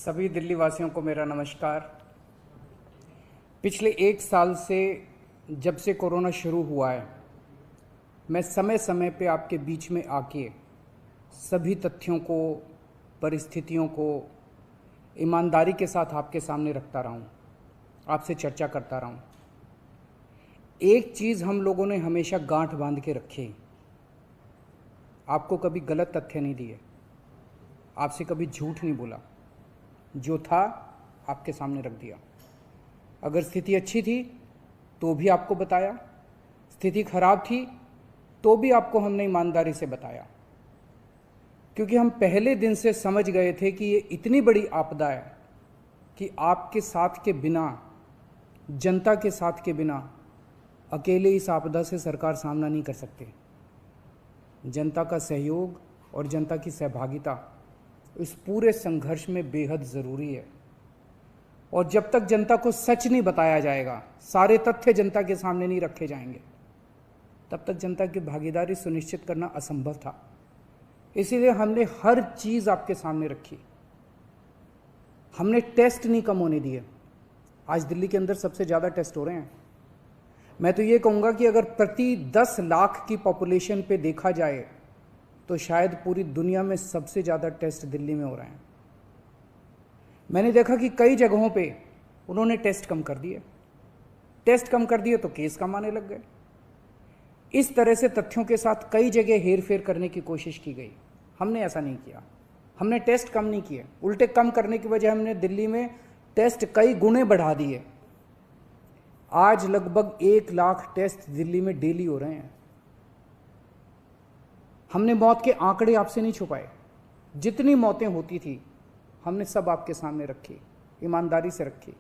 सभी दिल्ली वासियों को मेरा नमस्कार। पिछले 1 साल से जब से कोरोना शुरू हुआ है, मैं समय समय पे आपके बीच में आके सभी तथ्यों को, परिस्थितियों को ईमानदारी के साथ आपके सामने रखता रहा हूँ, आपसे चर्चा करता रहा हूँ। एक चीज़ हम लोगों ने हमेशा गांठ बांध के रखी, आपको कभी गलत तथ्य नहीं दिए, आपसे कभी झूठ नहीं बोला, जो था आपके सामने रख दिया। अगर स्थिति अच्छी थी तो भी आपको बताया, स्थिति खराब थी तो भी आपको हमने ईमानदारी से बताया, क्योंकि हम पहले दिन से समझ गए थे कि ये इतनी बड़ी आपदा है कि आपके साथ के बिना, जनता के साथ के बिना अकेले इस आपदा से सरकार सामना नहीं कर सकती। जनता का सहयोग और जनता की सहभागिता इस पूरे संघर्ष में बेहद ज़रूरी है। और जब तक जनता को सच नहीं बताया जाएगा, सारे तथ्य जनता के सामने नहीं रखे जाएंगे, तब तक जनता की भागीदारी सुनिश्चित करना असंभव था। इसीलिए हमने हर चीज़ आपके सामने रखी। हमने टेस्ट नहीं कम होने दिए। आज दिल्ली के अंदर सबसे ज़्यादा टेस्ट हो रहे हैं। मैं तो ये कहूँगा कि अगर प्रति 10 लाख की पॉपुलेशन पे देखा जाए तो शायद पूरी दुनिया में सबसे ज़्यादा टेस्ट दिल्ली में हो रहे हैं। मैंने देखा कि कई जगहों पे उन्होंने टेस्ट कम कर दिए, टेस्ट कम कर दिए तो केस कम आने लग गए। इस तरह से तथ्यों के साथ कई जगह हेरफेर करने की कोशिश की गई। हमने ऐसा नहीं किया। हमने टेस्ट कम नहीं किए, उल्टे कम करने की वजह हमने दिल्ली में टेस्ट कई गुने बढ़ा दिए। आज लगभग 1 लाख टेस्ट दिल्ली में डेली हो रहे हैं। हमने मौत के आंकड़े आपसे नहीं छुपाए। जितनी मौतें होती थी हमने सब आपके सामने रखी, ईमानदारी से रखी।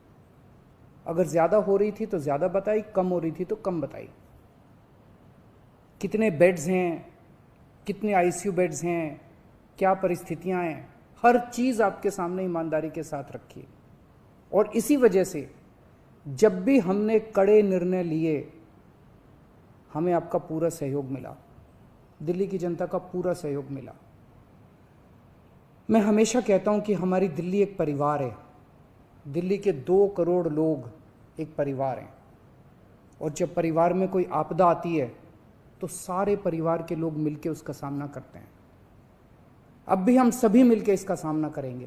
अगर ज़्यादा हो रही थी तो ज़्यादा बताई, कम हो रही थी तो कम बताई। कितने बेड्स हैं, कितने आईसीयू बेड्स हैं, क्या परिस्थितियां हैं, हर चीज़ आपके सामने ईमानदारी के साथ रखी। और इसी वजह से जब भी हमने कड़े निर्णय लिए, हमें आपका पूरा सहयोग मिला, दिल्ली की जनता का पूरा सहयोग मिला। मैं हमेशा कहता हूं कि हमारी दिल्ली एक परिवार है। दिल्ली के 2 करोड़ लोग एक परिवार हैं। और जब परिवार में कोई आपदा आती है तो सारे परिवार के लोग मिलकर उसका सामना करते हैं। अब भी हम सभी मिलकर इसका सामना करेंगे।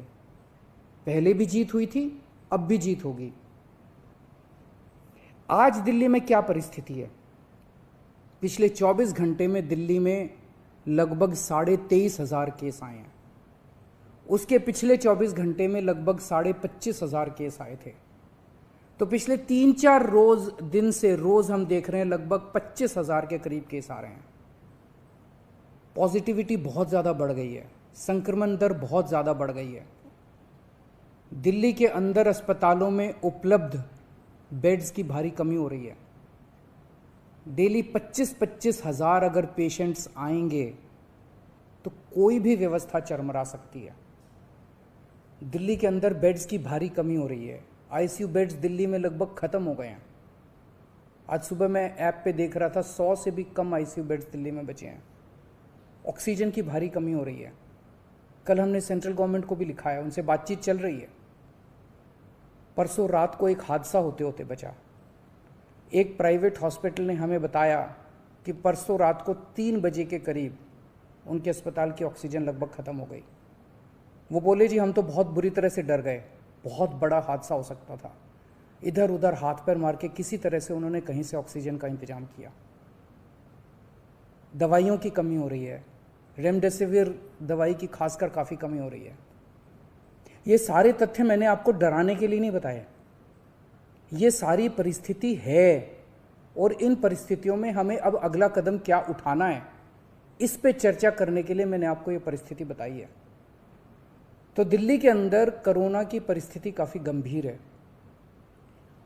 पहले भी जीत हुई थी, अब भी जीत होगी। आज दिल्ली में क्या परिस्थिति है? पिछले 24 घंटे में दिल्ली में लगभग 23,500 केस आए हैं। उसके पिछले 24 घंटे में लगभग 25,500 केस आए थे। तो पिछले 3-4 दिन से रोज हम देख रहे हैं लगभग 25,000 के करीब केस आ रहे हैं। पॉजिटिविटी बहुत ज़्यादा बढ़ गई है, संक्रमण दर बहुत ज़्यादा बढ़ गई है। दिल्ली के अंदर अस्पतालों में उपलब्ध बेड्स की भारी कमी हो रही है। डेली 25-25 हज़ार अगर पेशेंट्स आएंगे तो कोई भी व्यवस्था चरमरा सकती है। दिल्ली के अंदर बेड्स की भारी कमी हो रही है। आईसीयू बेड्स दिल्ली में लगभग ख़त्म हो गए हैं। आज सुबह मैं ऐप पे देख रहा था, 100 से भी कम आईसीयू बेड्स दिल्ली में बचे हैं। ऑक्सीजन की भारी कमी हो रही है। कल हमने सेंट्रल गवर्नमेंट को भी लिखा है, उनसे बातचीत चल रही है। परसों रात को एक हादसा होते होते बचा। एक प्राइवेट हॉस्पिटल ने हमें बताया कि परसों रात को 3 बजे के करीब उनके अस्पताल की ऑक्सीजन लगभग ख़त्म हो गई। वो बोले, जी हम तो बहुत बुरी तरह से डर गए, बहुत बड़ा हादसा हो सकता था। इधर उधर हाथ पैर मार के किसी तरह से उन्होंने कहीं से ऑक्सीजन का इंतजाम किया। दवाइयों की कमी हो रही है, रेमडेसिविर दवाई की खासकर काफ़ी कमी हो रही है। ये सारे तथ्य मैंने आपको डराने के लिए नहीं बताए। ये सारी परिस्थिति है और इन परिस्थितियों में हमें अब अगला कदम क्या उठाना है, इस पे चर्चा करने के लिए मैंने आपको ये परिस्थिति बताई है। तो दिल्ली के अंदर कोरोना की परिस्थिति काफ़ी गंभीर है।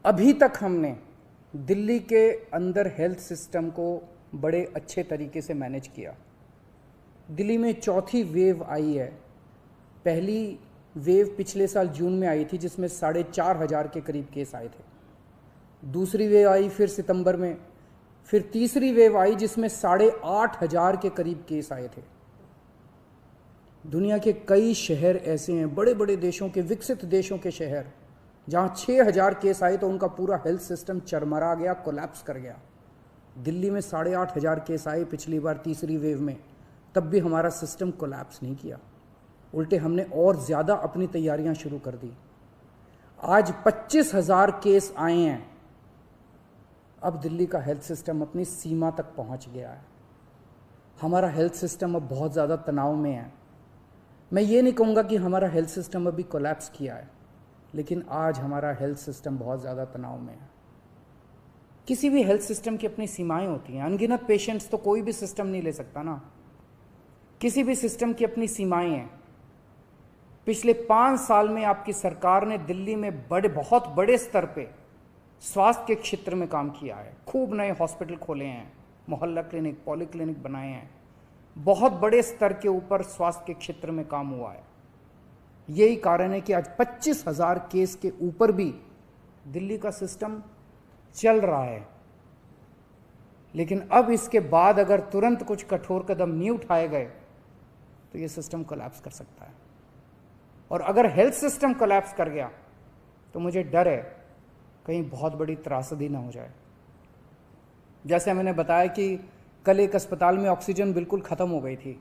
अभी तक हमने दिल्ली के अंदर हेल्थ सिस्टम को बड़े अच्छे तरीके से मैनेज किया। दिल्ली में चौथी वेव आई है। पहली वेव पिछले साल जून में आई थी, जिसमें 4,500 के करीब केस आए थे। दूसरी वेव आई फिर सितंबर में, फिर तीसरी वेव आई जिसमें 8,500 के करीब केस आए थे। दुनिया के कई शहर ऐसे हैं, बड़े बड़े देशों के, विकसित देशों के शहर, जहाँ 6,000 केस आए तो उनका पूरा हेल्थ सिस्टम चरमरा गया, कोलैप्स कर गया। दिल्ली में 8,500 केस आए पिछली बार तीसरी वेव में, तब भी हमारा सिस्टम कोलैप्स नहीं किया, उल्टे हमने और ज़्यादा अपनी तैयारियां शुरू कर दी। आज 25,000 केस आए हैं। अब दिल्ली का हेल्थ सिस्टम अपनी सीमा तक पहुंच गया है। हमारा हेल्थ सिस्टम अब बहुत ज़्यादा तनाव में है। मैं ये नहीं कहूँगा कि हमारा हेल्थ सिस्टम अभी कोलैप्स किया है, लेकिन आज हमारा हेल्थ सिस्टम बहुत ज़्यादा तनाव में है। किसी भी हेल्थ सिस्टम की अपनी सीमाएं होती हैं। अनगिनत पेशेंट्स तो कोई भी सिस्टम नहीं ले सकता ना। किसी भी सिस्टम की अपनी सीमाएं हैं। पिछले 5 साल में आपकी सरकार ने दिल्ली में बहुत बड़े स्तर पे स्वास्थ्य के क्षेत्र में काम किया है। खूब नए हॉस्पिटल खोले हैं, मोहल्ला क्लिनिक, पॉली क्लिनिक बनाए हैं। बहुत बड़े स्तर के ऊपर स्वास्थ्य के क्षेत्र में काम हुआ है। यही कारण है कि आज 25,000 केस के ऊपर भी दिल्ली का सिस्टम चल रहा है। लेकिन अब इसके बाद अगर तुरंत कुछ कठोर कदम नहीं उठाए गए तो ये सिस्टम कोलैप्स कर सकता है। और अगर हेल्थ सिस्टम कोलैप्स कर गया तो मुझे डर है कहीं बहुत बड़ी त्रासदी ना हो जाए। जैसे मैंने बताया कि कल एक अस्पताल में ऑक्सीजन बिल्कुल ख़त्म हो गई थी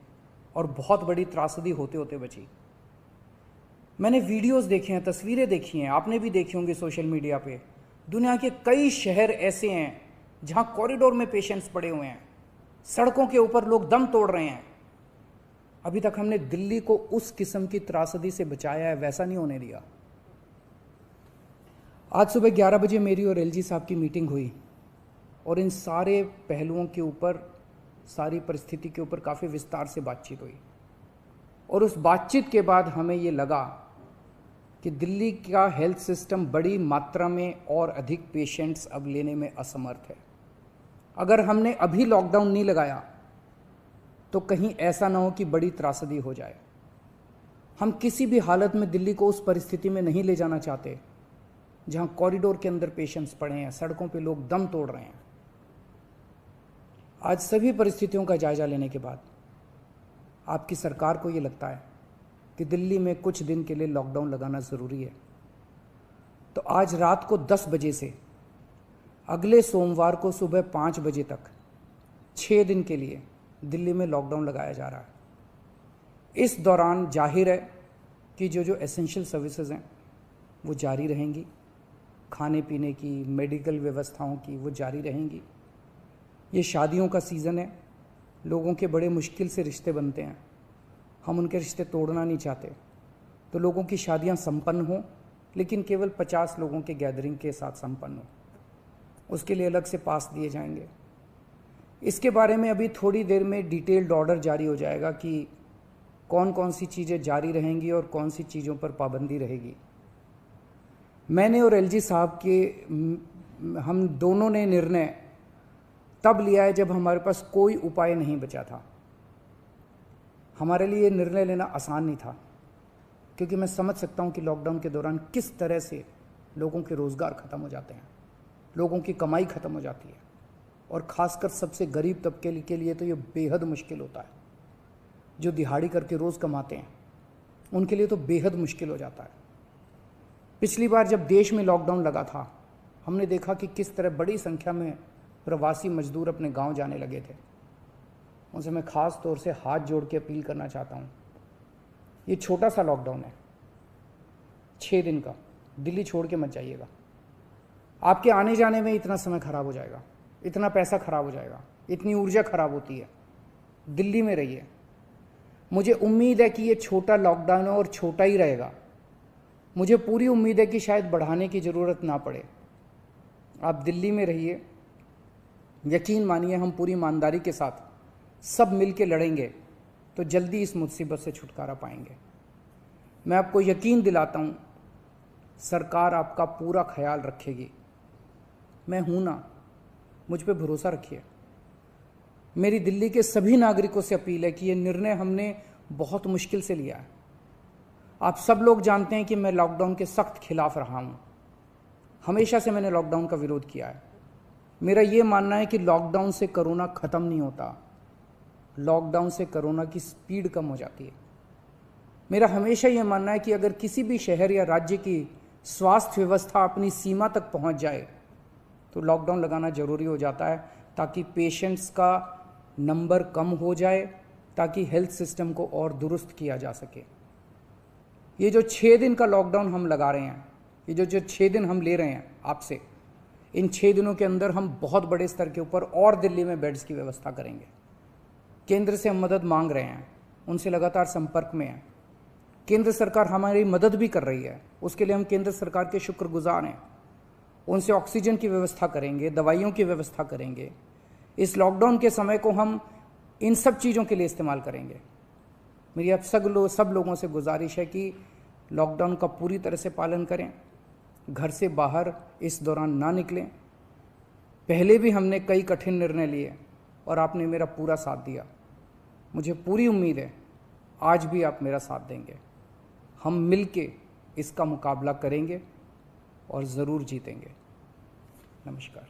और बहुत बड़ी त्रासदी होते होते बची। मैंने वीडियोस देखे हैं, तस्वीरें देखी हैं, आपने भी देखी होंगी सोशल मीडिया पे। दुनिया के कई शहर ऐसे हैं जहां कॉरिडोर में पेशेंट्स पड़े हुए हैं, सड़कों के ऊपर लोग दम तोड़ रहे हैं। अभी तक हमने दिल्ली को उस किस्म की त्रासदी से बचाया है, वैसा नहीं होने दिया। आज सुबह 11 बजे मेरी और एलजी साहब की मीटिंग हुई और इन सारे पहलुओं के ऊपर, सारी परिस्थिति के ऊपर काफ़ी विस्तार से बातचीत हुई। और उस बातचीत के बाद हमें ये लगा कि दिल्ली का हेल्थ सिस्टम बड़ी मात्रा में और अधिक पेशेंट्स अब लेने में असमर्थ है। अगर हमने अभी लॉकडाउन नहीं लगाया तो कहीं ऐसा ना हो कि बड़ी त्रासदी हो जाए। हम किसी भी हालत में दिल्ली को उस परिस्थिति में नहीं ले जाना चाहते जहां कॉरिडोर के अंदर पेशेंट्स पड़े हैं, सड़कों पे लोग दम तोड़ रहे हैं। आज सभी परिस्थितियों का जायजा लेने के बाद आपकी सरकार को ये लगता है कि दिल्ली में कुछ दिन के लिए लॉकडाउन लगाना ज़रूरी है, तो आज रात को 10 बजे से अगले सोमवार को सुबह 5 बजे तक 6 दिन के लिए दिल्ली में लॉकडाउन लगाया जा रहा है। इस दौरान जाहिर है कि जो एसेंशियल सर्विसेज हैं वो जारी रहेंगी, खाने पीने की, मेडिकल व्यवस्थाओं की वो जारी रहेंगी। ये शादियों का सीज़न है, लोगों के बड़े मुश्किल से रिश्ते बनते हैं, हम उनके रिश्ते तोड़ना नहीं चाहते, तो लोगों की शादियां संपन्न हों, लेकिन केवल 50 लोगों के गैदरिंग के साथ संपन्न हो। उसके लिए अलग से पास दिए जाएंगे। इसके बारे में अभी थोड़ी देर में डिटेल्ड ऑर्डर जारी हो जाएगा कि कौन कौन सी चीज़ें जारी रहेंगी और कौन सी चीज़ों पर पाबंदी रहेगी। मैंने और एलजी साहब के हम दोनों ने निर्णय तब लिया है जब हमारे पास कोई उपाय नहीं बचा था। हमारे लिए निर्णय लेना आसान नहीं था, क्योंकि मैं समझ सकता हूं कि लॉकडाउन के दौरान किस तरह से लोगों के रोज़गार ख़त्म हो जाते हैं, लोगों की कमाई ख़त्म हो जाती है, और ख़ासकर सबसे गरीब तबके के लिए तो ये बेहद मुश्किल होता है। जो दिहाड़ी करके रोज़ कमाते हैं उनके लिए तो बेहद मुश्किल हो जाता है। पिछली बार जब देश में लॉकडाउन लगा था, हमने देखा कि किस तरह बड़ी संख्या में प्रवासी मजदूर अपने गांव जाने लगे थे। उनसे मैं ख़ास तौर से हाथ जोड़ के अपील करना चाहता हूँ, ये छोटा सा लॉकडाउन है, 6 दिन का, दिल्ली छोड़ के मत जाइएगा। आपके आने जाने में इतना समय खराब हो जाएगा, इतना पैसा खराब हो जाएगा, इतनी ऊर्जा खराब होती है। दिल्ली में रहिए। मुझे उम्मीद है कि ये छोटा लॉकडाउन है और छोटा ही रहेगा। मुझे पूरी उम्मीद है कि शायद बढ़ाने की ज़रूरत ना पड़े। आप दिल्ली में रहिए, यकीन मानिए हम पूरी ईमानदारी के साथ सब मिल के लड़ेंगे तो जल्दी इस मुसीबत से छुटकारा पाएंगे। मैं आपको यकीन दिलाता हूँ, सरकार आपका पूरा ख्याल रखेगी। मैं हूँ ना, मुझ पे भरोसा रखिए। मेरी दिल्ली के सभी नागरिकों से अपील है कि ये निर्णय हमने बहुत मुश्किल से लिया है। आप सब लोग जानते हैं कि मैं लॉकडाउन के सख्त खिलाफ रहा हूँ। हमेशा से मैंने लॉकडाउन का विरोध किया है। मेरा ये मानना है कि लॉकडाउन से कोरोना ख़त्म नहीं होता, लॉकडाउन से कोरोना की स्पीड कम हो जाती है। मेरा हमेशा ये मानना है कि अगर किसी भी शहर या राज्य की स्वास्थ्य व्यवस्था अपनी सीमा तक पहुंच जाए तो लॉकडाउन लगाना जरूरी हो जाता है, ताकि पेशेंट्स का नंबर कम हो जाए, ताकि हेल्थ सिस्टम को और दुरुस्त किया जा सके। ये जो 6 दिन का लॉकडाउन हम लगा रहे हैं, ये जो 6 दिन हम ले रहे हैं आपसे, इन 6 दिनों के अंदर हम बहुत बड़े स्तर के ऊपर और दिल्ली में बेड्स की व्यवस्था करेंगे। केंद्र से हम मदद मांग रहे हैं, उनसे लगातार संपर्क में हैं। केंद्र सरकार हमारी मदद भी कर रही है, उसके लिए हम केंद्र सरकार के शुक्रगुजार हैं। उनसे ऑक्सीजन की व्यवस्था करेंगे, दवाइयों की व्यवस्था करेंगे। इस लॉकडाउन के समय को हम इन सब चीज़ों के लिए इस्तेमाल करेंगे। मेरी अब सब लोगों से गुजारिश है कि लॉकडाउन का पूरी तरह से पालन करें, घर से बाहर इस दौरान ना निकलें। पहले भी हमने कई कठिन निर्णय लिए और आपने मेरा पूरा साथ दिया। मुझे पूरी उम्मीद है आज भी आप मेरा साथ देंगे। हम मिलके इसका मुकाबला करेंगे और ज़रूर जीतेंगे। नमस्कार।